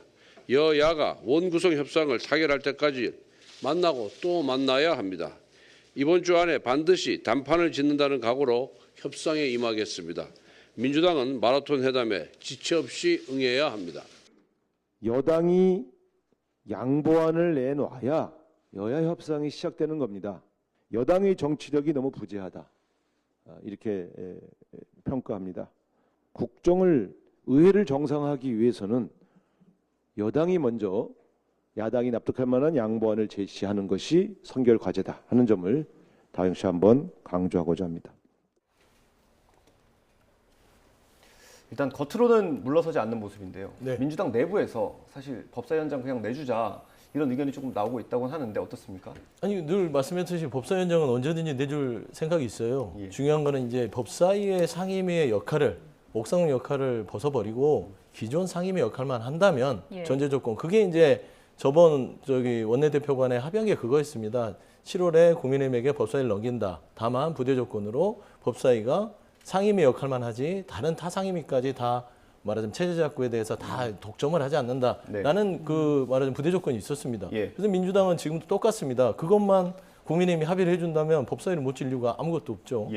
[SPEAKER 11] 여야가 원구성 협상을 타결할 때까지 만나고 또 만나야 합니다. 이번 주 안에 반드시 단판을 짓는다는 각오로 협상에 임하겠습니다. 민주당은 마라톤 회담에 지체 없이 응해야 합니다.
[SPEAKER 5] 여당이 양보안을 내놔야 여야 협상이 시작되는 겁니다. 여당의 정치력이 너무 부재하다. 이렇게 평가합니다. 국정을, 의회를 정상화하기 위해서는 여당이 먼저 야당이 납득할 만한 양보안을 제시하는 것이 선결 과제다 하는 점을 다시 한번 강조하고자 합니다.
[SPEAKER 1] 일단 겉으로는 물러서지 않는 모습인데요. 민주당 내부에서 사실 법사위원장 그냥 내주자 이런 의견이 조금 나오고 있다고 하는데 어떻습니까?
[SPEAKER 4] 아니 늘 말씀했듯이 법사위원장은 언제든지 내줄 생각이 있어요. 중요한 거는 이제 법사위의 상임위의 역할을, 옥상 역할을 벗어버리고 기존 상임위 역할만 한다면 전제 조건, 그게 이제 저번 원내대표 간에 합의한 게 그거였습니다. 7월에 국민의힘에게 법사위를 넘긴다. 다만 부대 조건으로 법사위가 상임위 역할만 하지 다른 타상임위까지 다 말하자면 체제작구에 대해서 다 독점을 하지 않는다라는 그 말하자면 부대 조건이 있었습니다. 그래서 민주당은 지금도 똑같습니다. 그것만 국민의힘이 합의를 해준다면 법사위를 못 질 이유가 아무것도 없죠.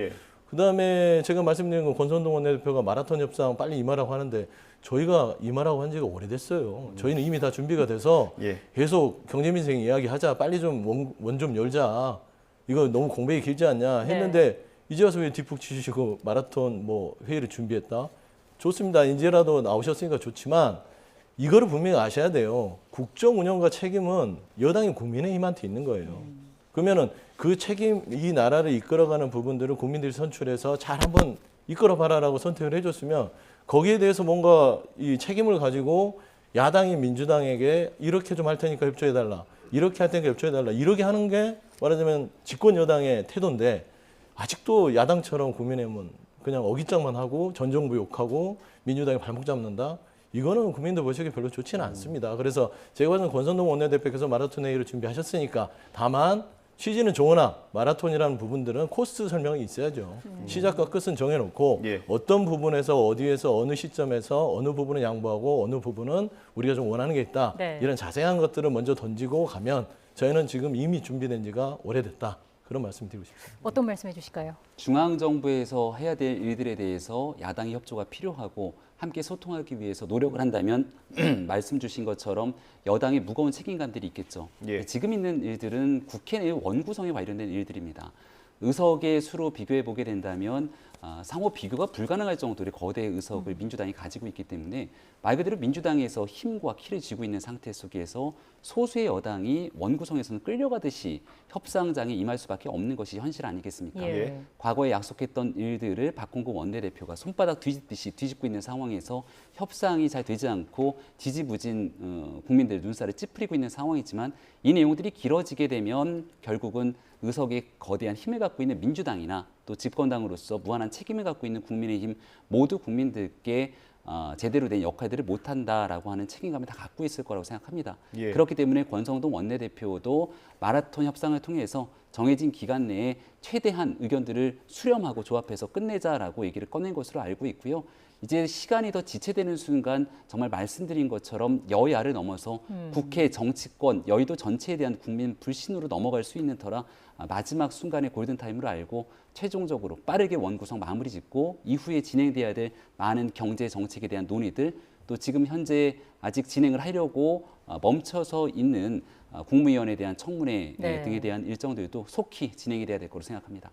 [SPEAKER 4] 그다음에 제가 말씀드린 건 권선동 원내대표가 마라톤 협상 빨리 임하라고 하는데 저희가 임하라고 한 지가 오래됐어요. 저희는 이미 다 준비가 돼서 계속 경제민생 이야기하자. 빨리 좀 원 좀 열자. 이거 너무 공백이 길지 않냐 했는데 이제 와서 왜 뒷북 치시고 마라톤 뭐 회의를 준비했다. 좋습니다. 이제라도 나오셨으니까 좋지만 이거를 분명히 아셔야 돼요. 국정 운영과 책임은 여당이 국민의힘한테 있는 거예요. 그러면은 그 책임, 이 나라를 이끌어가는 부분들을 국민들이 선출해서 잘 한번 이끌어봐라라고 선택을 해줬으면 거기에 대해서 뭔가 이 책임을 가지고 야당이 민주당에게 이렇게 좀 할 테니까 협조해달라. 이렇게 할 테니까 협조해달라. 이렇게 하는 게 말하자면 집권 여당의 태도인데 아직도 야당처럼 국민의힘은 그냥 어깃장만 하고 전 정부 욕하고 민주당이 발목 잡는다. 이거는 국민들 보시기에 별로 좋지는 않습니다. 그래서 제가 봐서는 권선동 원내대표께서 마라톤 회의를 준비하셨으니까 다만 취지는 좋으나 마라톤이라는 부분들은 코스 설명이 있어야죠. 시작과 끝은 정해놓고 어떤 부분에서 어디에서 어느 시점에서 어느 부분은 양보하고 어느 부분은 우리가 좀 원하는 게 있다. 이런 자세한 것들을 먼저 던지고 가면 저희는 지금 이미 준비된 지가 오래됐다. 그런 말씀 드리고 싶습니다.
[SPEAKER 2] 어떤 말씀해 주실까요?
[SPEAKER 3] 중앙정부에서 해야 될 일들에 대해서 야당의 협조가 필요하고 함께 소통하기 위해서 노력을 한다면 말씀 주신 것처럼 여당의 무거운 책임감들이 있겠죠. 지금 있는 일들은 국회 내 원구성에 관련된 일들입니다. 의석의 수로 비교해 보게 된다면 상호 비교가 불가능할 정도의 거대 의석을 민주당이 가지고 있기 때문에 말 그대로 민주당에서 힘과 키를 쥐고 있는 상태 속에서 소수의 여당이 원구성에서는 끌려가듯이 협상장에 임할 수밖에 없는 것이 현실 아니겠습니까? 과거에 약속했던 일들을 박홍근 원내대표가 손바닥 뒤집듯이 뒤집고 있는 상황에서 협상이 잘 되지 않고 지지부진 국민들 눈살을 찌푸리고 있는 상황이지만 이 내용들이 길어지게 되면 결국은 의석에 거대한 힘을 갖고 있는 민주당이나 또 집권당으로서 무한한 책임을 갖고 있는 국민의힘 모두 국민들께 제대로 된 역할들을 못한다라고 하는 책임감을 다 갖고 있을 거라고 생각합니다. 그렇기 때문에 권성동 원내대표도 마라톤 협상을 통해서 정해진 기간 내에 최대한 의견들을 수렴하고 조합해서 끝내자라고 얘기를 꺼낸 것으로 알고 있고요. 이제 시간이 더 지체되는 순간 정말 말씀드린 것처럼 여야를 넘어서 국회, 정치권, 여의도 전체에 대한 국민 불신으로 넘어갈 수 있는 터라 마지막 순간의 골든타임으로 알고 최종적으로 빠르게 원구성 마무리 짓고 이후에 진행돼야 될 많은 경제 정책에 대한 논의들 또 지금 현재 아직 진행을 하려고 멈춰서 있는 국무위원에 대한 청문회 등에 대한 일정들도 속히 진행이 돼야 될 거로 생각합니다.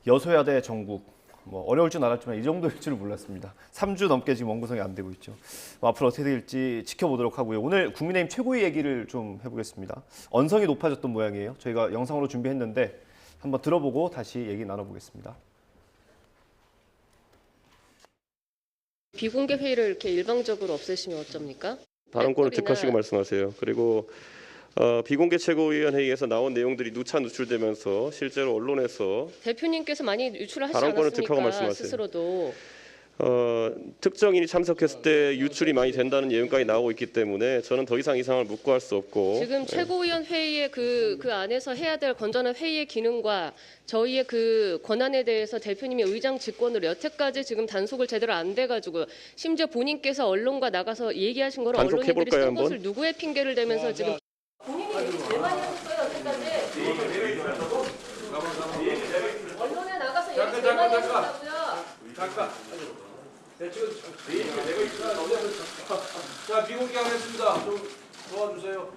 [SPEAKER 1] 여소야대 정국. 뭐 어려울 줄 알았지만 이 정도일 줄 몰랐습니다. 3주 넘게 지금 원구성이 안 되고 있죠. 앞으로 어떻게 될지 지켜보도록 하고요. 오늘 국민의힘 최고위 얘기를 좀 해보겠습니다. 언성이 높아졌던 모양이에요. 저희가 영상으로 준비했는데 한번 들어보고 다시 얘기 나눠보겠습니다.
[SPEAKER 12] 비공개 회의를 이렇게 일방적으로 없애시면 어쩝니까?
[SPEAKER 13] 발언권을 득하시고 말씀하세요. 그리고 비공개 최고위원회의에서 나온 내용들이 누차 누출되면서 실제로 언론에서
[SPEAKER 12] 대표님께서 많이 유출하시지
[SPEAKER 13] 발언권을 득하고
[SPEAKER 12] 않았습니까?
[SPEAKER 13] 말씀하세요.
[SPEAKER 12] 스스로도.
[SPEAKER 13] 특정인이 참석했을 때 유출이 많이 된다는 내용까지 나오고 있기 때문에 저는 더 이상 이 상황을 묵고할 수 없고
[SPEAKER 12] 지금 최고위원 회의의 그 안에서 해야 될 건전한 회의의 기능과 저희의 그 권한에 대해서 대표님이 의장 직권으로 여태까지 지금 단속을 제대로 안 돼가지고 심지어 본인께서 언론과 나가서 얘기하신 거를 언론인들이 쓴 것을 누구의 핑계를 대면서 지금 본인이 제일 많이 하셨어요 여태까지. 언론에 나가서 얘기 제일 많이 하셨다고요.
[SPEAKER 14] 잠깐. 자, 비공개하겠습니다. 좀 도와주세요.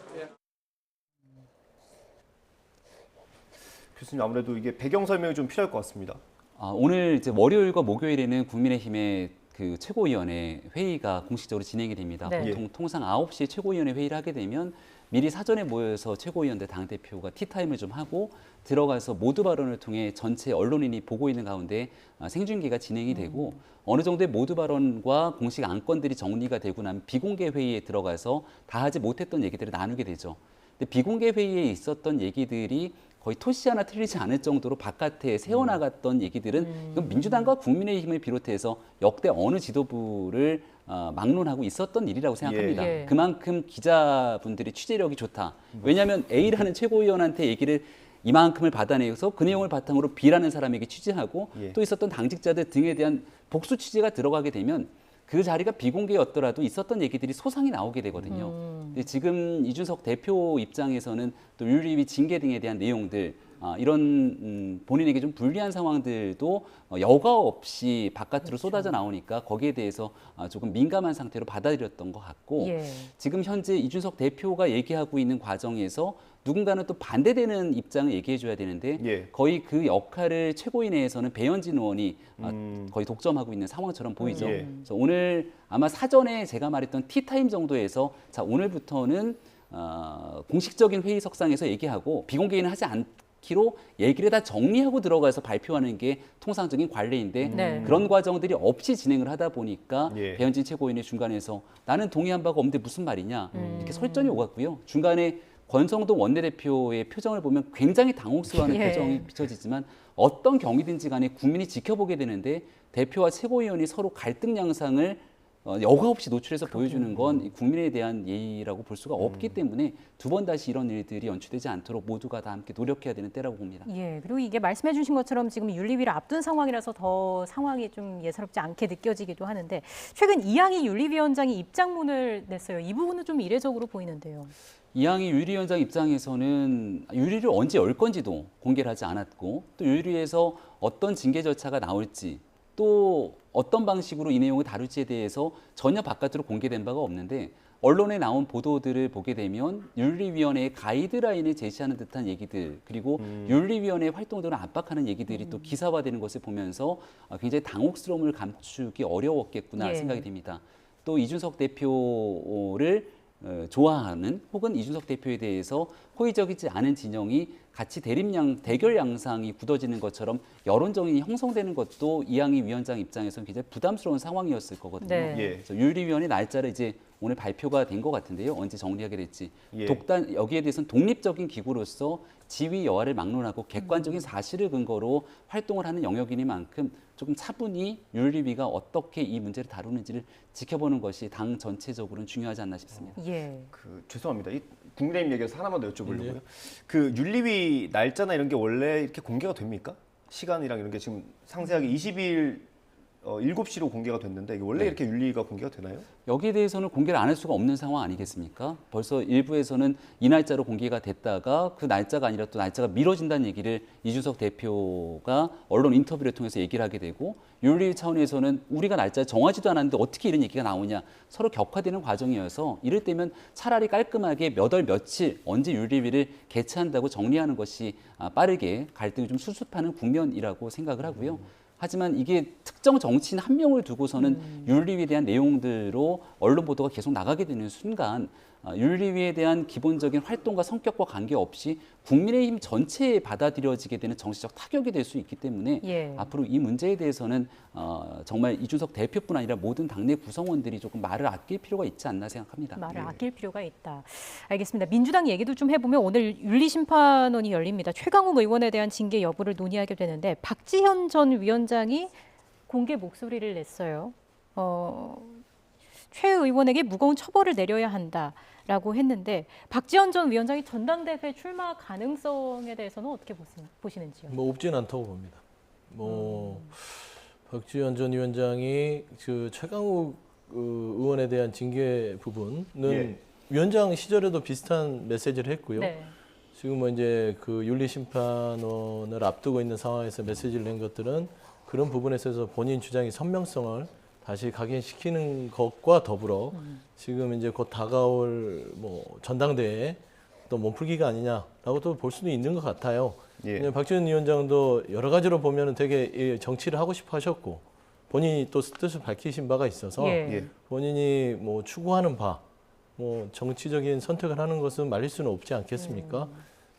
[SPEAKER 1] 교수님 아무래도 이게 배경 설명이 좀 필요할 것 같습니다.
[SPEAKER 3] 오늘 이제 월요일과 목요일에는 국민의힘의 그 최고위원회 회의가 공식적으로 진행이 됩니다. 보통 통상 9시에 최고위원회 회의를 하게 되면 미리 사전에 모여서 최고위원들 당대표가 티타임을 좀 하고 들어가서 모두 발언을 통해 전체 언론인이 보고 있는 가운데 생중계가 진행이 되고 어느 정도의 모두 발언과 공식 안건들이 정리가 되고 나면 비공개 회의에 들어가서 다 하지 못했던 얘기들을 나누게 되죠. 근데 비공개 회의에 있었던 얘기들이 거의 토시 하나 틀리지 않을 정도로 바깥에 세워나갔던 얘기들은 이건 민주당과 국민의힘을 비롯해서 역대 어느 지도부를 막론하고 있었던 일이라고 생각합니다.
[SPEAKER 2] 예.
[SPEAKER 3] 그만큼 기자분들이 취재력이 좋다. 왜냐하면 A라는 최고위원한테 얘기를 이만큼을 받아내서 그 내용을 바탕으로 B라는 사람에게 취재하고 또 있었던 당직자들 등에 대한 복수 취재가 들어가게 되면 그 자리가 비공개였더라도 있었던 얘기들이 소상히 나오게 되거든요. 근데 지금 이준석 대표 입장에서는 또 윤리위 징계 등에 대한 내용들 이런 본인에게 좀 불리한 상황들도 여과 없이 바깥으로 쏟아져 나오니까 거기에 대해서 조금 민감한 상태로 받아들였던 것 같고 지금 현재 이준석 대표가 얘기하고 있는 과정에서 누군가는 또 반대되는 입장을 얘기해 줘야 되는데 거의 그 역할을 최고위내에서는 배현진 의원이 거의 독점하고 있는 상황처럼 보이죠. 그래서 오늘 아마 사전에 제가 말했던 티타임 정도에서 자 오늘부터는 공식적인 회의석상에서 얘기하고 비공개는 하지 않기로 얘기를 다 정리하고 들어가서 발표하는 게 통상적인 관례인데 그런 과정들이 없이 진행을 하다 보니까 배현진 최고위원이 중간에서 나는 동의한 바가 없는데 무슨 말이냐 이렇게 설전이 오갔고요. 중간에 권성동 원내대표의 표정을 보면 굉장히 당혹스러워하는 표정이 비춰지지만 어떤 경위든지 간에 국민이 지켜보게 되는데 대표와 최고위원이 서로 갈등 양상을 여과 없이 노출해서 보여주는 건 국민에 대한 예의라고 볼 수가 없기 때문에 두 번 다시 이런 일들이 연출되지 않도록 모두가 다 함께 노력해야 되는 때라고 봅니다.
[SPEAKER 2] 예, 그리고 이게 말씀해 주신 것처럼 지금 윤리위를 앞둔 상황이라서 더 상황이 좀 예사롭지 않게 느껴지기도 하는데 최근 이양희 윤리위원장이 입장문을 냈어요. 이 부분은 좀 이례적으로 보이는데요.
[SPEAKER 3] 이양희 윤리위원장 입장에서는 윤리를 언제 열 건지도 공개를 하지 않았고 또 윤리위에서 어떤 징계 절차가 나올지 또 어떤 방식으로 이 내용을 다룰지에 대해서 전혀 바깥으로 공개된 바가 없는데 언론에 나온 보도들을 보게 되면 윤리위원회의 가이드라인을 제시하는 듯한 얘기들 그리고 윤리위원회의 활동들을 압박하는 얘기들이 또 기사화되는 것을 보면서 굉장히 당혹스러움을 감추기 어려웠겠구나 생각이 됩니다. 또 이준석 대표를 좋아하는 혹은 이준석 대표에 대해서 호의적이지 않은 진영이 같이 대결 양상이 굳어지는 것처럼 여론정이 형성되는 것도 이양희 위원장 입장에서는 굉장히 부담스러운 상황이었을 거거든요. 그래서 윤리위원회 날짜를 이제 오늘 발표가 된 것 같은데요. 언제 정리하게 될지. 여기에 대해서는 독립적인 기구로서 지위 여하를 막론하고 객관적인 사실을 근거로 활동을 하는 영역이니만큼 조금 차분히 윤리위가 어떻게 이 문제를 다루는지를 지켜보는 것이 당 전체적으로는 중요하지 않나 싶습니다.
[SPEAKER 1] 죄송합니다. 이 국민의힘 얘기해서 하나만 더 여쭤보려고요. 그 윤리위 날짜나 이런 게 원래 이렇게 공개가 됩니까? 시간이랑 이런 게 지금 상세하게 20일 7시로 공개가 됐는데 이게 원래 이렇게 윤리위가 공개가 되나요?
[SPEAKER 3] 여기에 대해서는 공개를 안 할 수가 없는 상황 아니겠습니까? 벌써 일부에서는 이 날짜로 공개가 됐다가 그 날짜가 아니라 또 날짜가 미뤄진다는 얘기를 이준석 대표가 언론 인터뷰를 통해서 얘기를 하게 되고 윤리위 차원에서는 우리가 날짜 정하지도 않았는데 어떻게 이런 얘기가 나오냐 서로 격화되는 과정이어서 이럴 때면 차라리 깔끔하게 몇 월 며칠 언제 윤리위를 개최한다고 정리하는 것이 빠르게 갈등을 좀 수습하는 국면이라고 생각을 하고요. 하지만 이게 특정 정치인 한 명을 두고서는 윤리위에 대한 내용들로 언론 보도가 계속 나가게 되는 순간 윤리위에 대한 기본적인 활동과 성격과 관계없이 국민의힘 전체에 받아들여지게 되는 정치적 타격이 될 수 있기 때문에 앞으로 이 문제에 대해서는 정말 이준석 대표뿐 아니라 모든 당내 구성원들이 조금 말을 아낄 필요가 있지 않나 생각합니다.
[SPEAKER 2] 말을 아낄 필요가 있다. 알겠습니다. 민주당 얘기도 좀 해보면 오늘 윤리심판원이 열립니다. 최강욱 의원에 대한 징계 여부를 논의하게 되는데 박지현 전 위원장이 공개 목소리를 냈어요. 최 의원에게 무거운 처벌을 내려야 한다라고 했는데 박지원 전 위원장이 전당대회 출마 가능성에 대해서는 어떻게 보시는지요?
[SPEAKER 4] 뭐 없진 않다고 봅니다. 박지원 전 위원장이 그 최강욱 의원에 대한 징계 부분은 위원장 시절에도 비슷한 메시지를 했고요. 지금 뭐 이제 그 윤리심판원을 앞두고 있는 상황에서 메시지를 낸 것들은 그런 부분에 있어서 본인 주장의 선명성을 다시 각인시키는 것과 더불어 지금 이제 곧 다가올 뭐 전당대회에 또 몸풀기가 아니냐라고도 볼 수도 있는 것 같아요. 박지원 위원장도 여러 가지로 보면 되게 정치를 하고 싶어 하셨고 본인이 또 뜻을 밝히신 바가 있어서 본인이 뭐 추구하는 바, 뭐 정치적인 선택을 하는 것은 말릴 수는 없지 않겠습니까?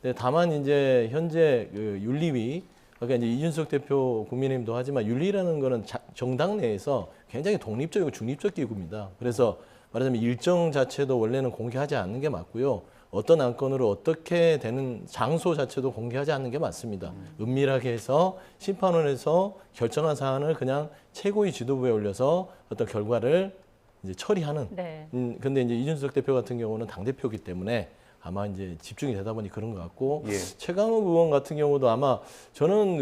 [SPEAKER 4] 네, 다만 이제 현재 그 윤리위 그러니까 이제 이준석 대표 국민의힘도 하지만 윤리라는 거는 정당 내에서 굉장히 독립적이고 중립적 기구입니다. 그래서 말하자면 일정 자체도 원래는 공개하지 않는 게 맞고요. 어떤 안건으로 어떻게 되는 장소 자체도 공개하지 않는 게 맞습니다. 은밀하게 해서 심판원에서 결정한 사안을 그냥 최고위 지도부에 올려서 어떤 결과를 이제 처리하는.
[SPEAKER 2] 네.
[SPEAKER 4] 근데 이제 이준석 대표 같은 경우는 당 대표이기 때문에 아마 이제 집중이 되다 보니 그런 것 같고 최강욱 의원 같은 경우도 아마 저는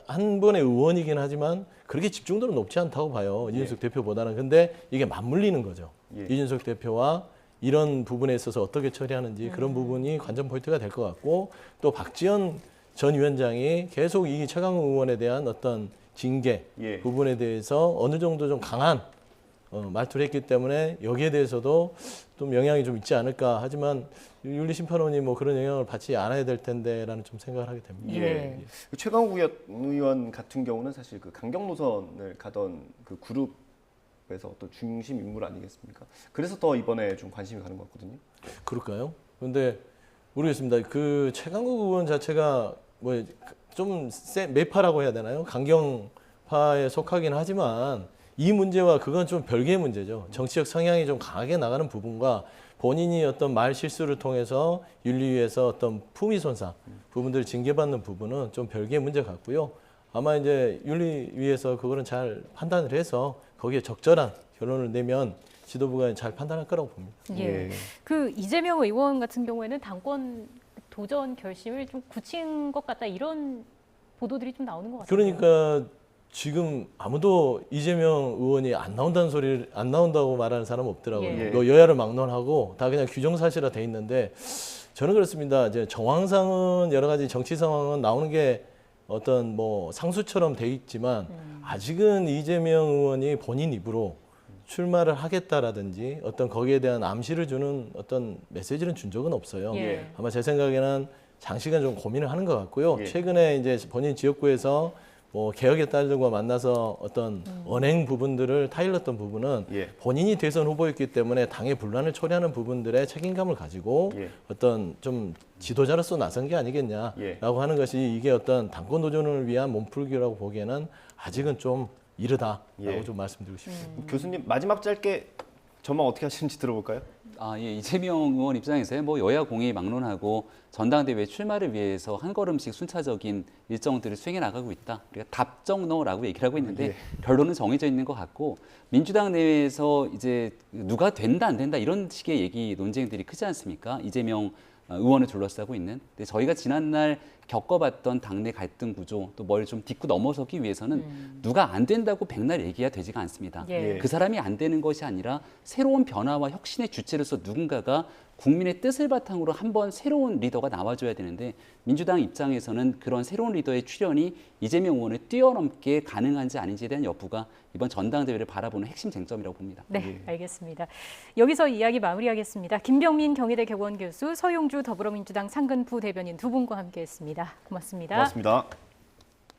[SPEAKER 4] 한 분의 의원이긴 하지만 그렇게 집중도는 높지 않다고 봐요. 이준석 대표보다는. 근데 이게 맞물리는 거죠. 이준석 대표와 이런 부분에 있어서 어떻게 처리하는지 그런 부분이 관전 포인트가 될 것 같고 또 박지원 전 위원장이 계속 이 최강욱 의원에 대한 어떤 징계 부분에 대해서 어느 정도 좀 강한 말투를 했기 때문에 여기에 대해서도 좀 영향이 좀 있지 않을까. 하지만 윤리심판원이 뭐 그런 영향을 받지 않아야 될 텐데라는 좀 생각을 하게 됩니다.
[SPEAKER 1] 최강욱 의원 같은 경우는 사실 그 강경 노선을 가던 그 그룹에서 어떤 중심 인물 아니겠습니까? 그래서 더 이번에 좀 관심이 가는 것 같거든요.
[SPEAKER 4] 그럴까요? 근데 모르겠습니다. 그 최강욱 의원 자체가 뭐 좀 매파라고 해야 되나요? 강경파에 속하긴 하지만 이 문제와 그건 좀 별개의 문제죠. 정치적 성향이 좀 강하게 나가는 부분과 본인이 어떤 말 실수를 통해서 윤리위에서 어떤 품위 손상 부분들을 징계받는 부분은 좀 별개의 문제 같고요. 아마 이제 윤리위에서 그거는 잘 판단을 해서 거기에 적절한 결론을 내면 지도부가 잘 판단할 거라고 봅니다.
[SPEAKER 2] 그 이재명 의원 같은 경우에는 당권 도전 결심을 좀 굳힌 것 같다 이런 보도들이 좀 나오는 것 같아요.
[SPEAKER 4] 그러니까 지금 아무도 이재명 의원이 안 나온다고 말하는 사람 없더라고요. 뭐 여야를 막론하고 다 그냥 규정사실화 돼 있는데 저는 그렇습니다. 이제 정황상은 여러 가지 정치 상황은 나오는 게 어떤 뭐 상수처럼 돼 있지만 아직은 이재명 의원이 본인 입으로 출마를 하겠다라든지 어떤 거기에 대한 암시를 주는 어떤 메시지를 준 적은 없어요. 아마 제 생각에는 장시간 좀 고민을 하는 것 같고요. 최근에 이제 본인 지역구에서 뭐 개혁의 딸들과 만나서 어떤 언행 부분들을 타일렀던 부분은 본인이 대선 후보였기 때문에 당의 분란을 초래하는 부분들의 책임감을 가지고 어떤 좀 지도자로서 나선 게 아니겠냐라고 하는 것이 이게 어떤 당권 도전을 위한 몸풀기라고 보기에는 아직은 좀 이르다라고 좀 말씀드리고 싶습니다.
[SPEAKER 1] 교수님 마지막 짧게 전망 어떻게 하시는지 들어볼까요?
[SPEAKER 3] 이재명 의원 입장에서요. 뭐 여야 공의 막론하고 전당대회 출마를 위해서 한 걸음씩 순차적인 일정들을 수행해 나가고 있다. 우리가 답정너라고 얘기를 하고 있는데 결론은 정해져 있는 것 같고 민주당 내에서 이제 누가 된다 안 된다 이런 식의 얘기 논쟁들이 크지 않습니까? 이재명 의원을 둘러싸고 있는. 근데 저희가 지난날 겪어봤던 당내 갈등 구조 또 뭘 좀 딛고 넘어서기 위해서는 누가 안 된다고 백날 얘기가 되지가 않습니다. 그 사람이 안 되는 것이 아니라 새로운 변화와 혁신의 주체로서 누군가가 국민의 뜻을 바탕으로 한번 새로운 리더가 나와줘야 되는데 민주당 입장에서는 그런 새로운 리더의 출현이 이재명 의원을 뛰어넘게 가능한지 아닌지에 대한 여부가 이번 전당대회를 바라보는 핵심 쟁점이라고 봅니다.
[SPEAKER 2] 네, 알겠습니다. 여기서 이야기 마무리하겠습니다. 김병민 경희대 교원 교수, 서용주 더불어민주당 상근부 대변인 두 분과 함께했습니다. 고맙습니다.
[SPEAKER 1] 고맙습니다.